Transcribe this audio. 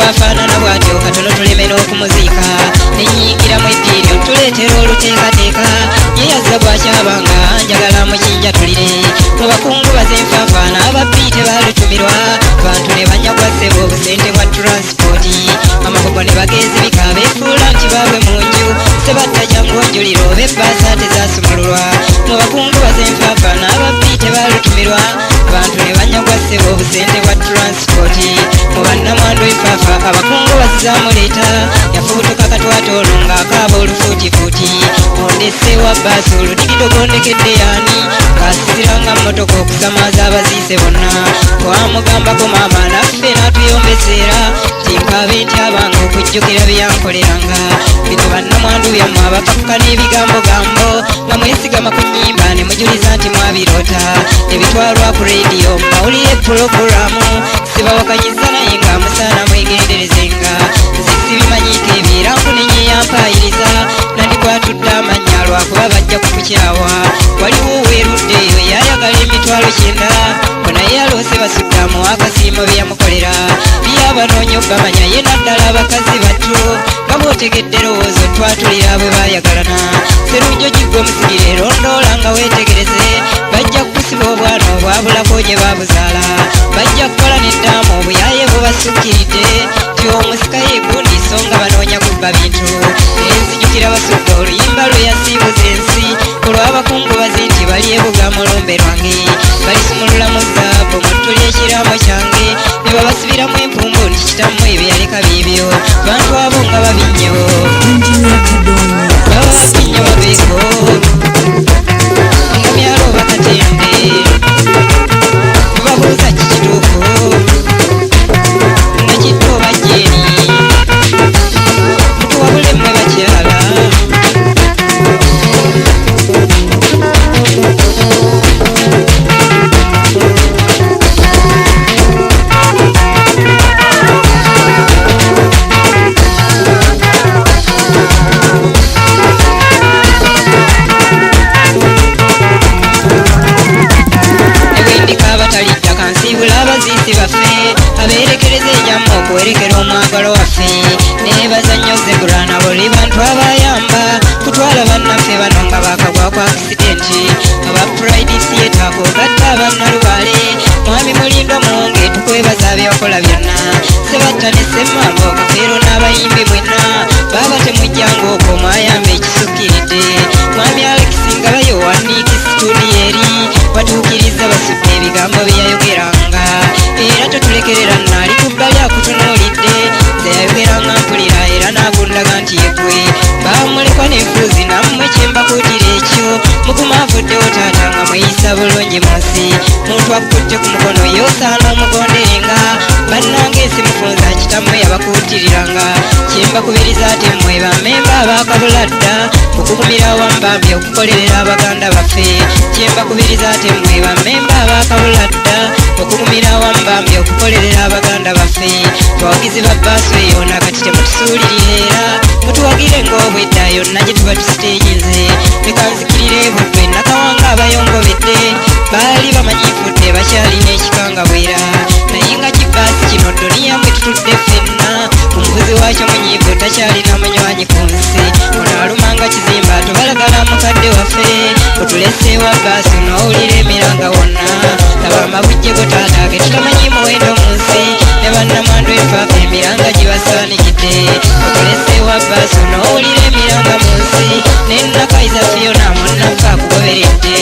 bwafaanana bw'atyo katono tuleme n'okumuziika nenyiikira mu eddiiryo tuleetera oluteekateeka ye yazza bwakyabanga njagala mukinjatulire mu bakungu bazenfaafaana ababbi tebalutumirwa bantu ne banyagwa ssebo obusente bwa transipooti amagogo ne bagezibika beefuula nti baabwe mu nju sebatta jangu njuliro b'ebbaasa tezasumululwa mu bakungu bazenfaafaana ababbi tebalutumirwa bantu ne banyagwa ssebo obusente bwa transipooti mu bannamwandu enfaafa abakungu bazizaamuleeta yafubutuka katwata ono ng'akaaba olufuutifuuti ondese wa bbaasi oludigidogondekedde yaani ng'asisiranga mmotoka okusamaaza abaziise bonna twamugambako maama naffe n'atuyombeseera tinkabe nti abange okujjukira bye yankoleranga bino bannamwandu byammwe abapakka n'ebigambogambo nga mwesigama ku nnyimba ne mujuliza nti mwabiroota ebitwalwa ku rediyo mawulire pulogulaamu sibawakanyiza naye nga musaana mwegenderezenga nze sibimanyiiko ebiranku nenyeyampayiriza nandikwatudde amannya lwakuba bajja kukukyawa waliwo weerudde eyo yayagala emitwalo 9 bonaye yaloose basuddamu akasiimo bye yamukolera byabanoonya obbamanya ye naddala abakazi battu nga bw'otegedde lowoozo twatulira bwe baayagalana serunjo gigwe musigire londoola nga weetegereze bajja kukusiba obwana obwabulako gye baabuzaala bajja kukola n'eddaamu obuyaye bubasukkiridde ti omusika yeegundi so nga banoonya kubba bintu enzijukira basudde oluyimba lwe yasiibuza ensi olw'abakungubazi nti bali ebuga mulumbe lwange balisumulula mu zaabu muttulya ekiraamo kyange ne babasibiramu empumbu nti kitammwe ebyo yaleka biibyo bantu abo nga babinyewo baba babinye babeeko nga myalo bakatende tubabuuza kikituufu nekitto bajjeeni mutuwabule mmwe bakyala abaziisi baffe abeerekereza ejammu okuwerekera omwagalo waffe neebaza nnyo zegurana buli bantu abayamba kutwala bannaffe bano nga bakagwa ku akisidenti aba pride theatre akogatta abannalubaale mwami mulindo muwunge tukwebaza byokola byonna sebatta ne semmamba okufeero n'abayimbi mwenna baaba temujjanga okwo mwayamba ekisukkiridde mwami alex nga bayowandiiki situdiyo eri batuukiriza basudde ebigambo bye yayogeranga era totulekerera nnaali ku bbali akutunuulidde ze yayogeranga mpulira era n'agundaga nti yegwe bamulekwa n'enfuuzi nammwe kyembakuutira ekyo muguma avuddewo taata nga mweyisa bulungi mu nsi muntu akutte ku mukono yoosaana omugonderenga bannanga ensi mufunza kitammwe yabakuutiriranga kyembakubiriza ate mmwe bammemba abaakabuladda okugumira wambambi okukolerera abaganda baffe kyembakubiriza ate mmwe bammemba abaakabuladda okugumira wambambi okukolerera abaganda baffe twawagizi ba bbaaso eyo nakati temutusuulirira era mutuwagire ng'obwedda yonna gye tuba tusiteeginze bekanzikirire butwe nakawanga abayongobedde baali bamanyifudde bakyalina ekikangabwera naye nga kibbaasi kino duniya mwe tutudde ffenna omuvuzi waakyo munyiivu takyalina munywanyi ku nsi ono alumanga kizimba tubalagala mukadde waffe otuleseewa bbaasi n'owulira emiranga wonna laba amabujje go taata ge tutamanyi muwendo mu nsi ne bannamwandu enfaafa emiranga gibasaanikidde otuleseewa bbaasi n'owulira emiranga mu nsi nenakayiza fiyona munnaffe akugoberedde